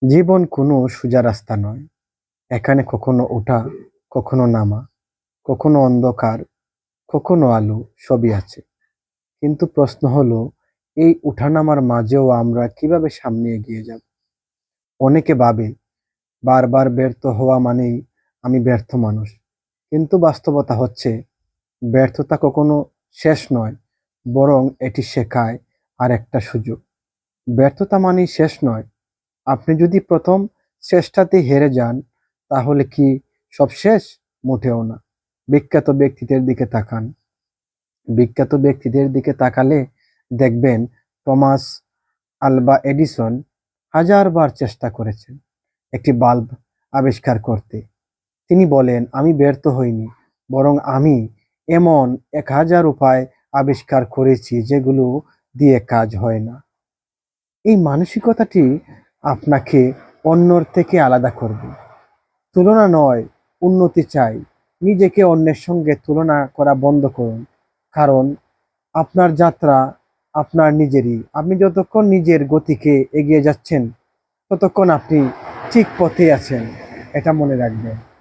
জীবন কোনো সোজা রাস্তা নয়। এখানে কখনো ওঠা, কখনো নামা, কখনো অন্ধকার, কখনো আলো, সবই আছে। কিন্তু প্রশ্ন হলো, এই ওঠানামার মাঝেও আমরা কিভাবে সামনে এগিয়ে যাব? অনেকে ভাবে বারবার ব্যর্থ হওয়া মানেই আমি ব্যর্থ মানুষ। কিন্তু বাস্তবতা হচ্ছে, ব্যর্থতা কখনো শেষ নয়, বরং এটি শেখায় আর একটা সুযোগ। ব্যর্থতা মানেই শেষ নয়। আপনি যদি প্রথম চেষ্টাতেই হেরে যান, তাহলে কি সব শেষ? মোটেও না। বিখ্যাত ব্যক্তিদের দিকে তাকান। বিখ্যাত ব্যক্তিদের দিকে তাকালে দেখবেন, টমাস আলভা এডিসন হাজারবার চেষ্টা করেছেন একটি বাল্ব আবিষ্কার করতে। তিনি বলেন, আমি ব্যর্থ হইনি, বরং আমি এমন 1000 উপায় আবিষ্কার করেছি যেগুলো দিয়ে কাজ হয় না। এই মানসিকতাটি আপনাকে অন্যর থেকে আলাদা করবে। তুলনা নয়, উন্নতি চাই। নিজেকে অন্যের সঙ্গে তুলনা করা বন্ধ করুন। কারণ আপনার যাত্রা আপনার নিজেরই। আপনি যতক্ষণ নিজের গতিকে এগিয়ে যাচ্ছেন, ততক্ষণ আপনি ঠিক পথে আছেন। এটা মনে রাখবেন।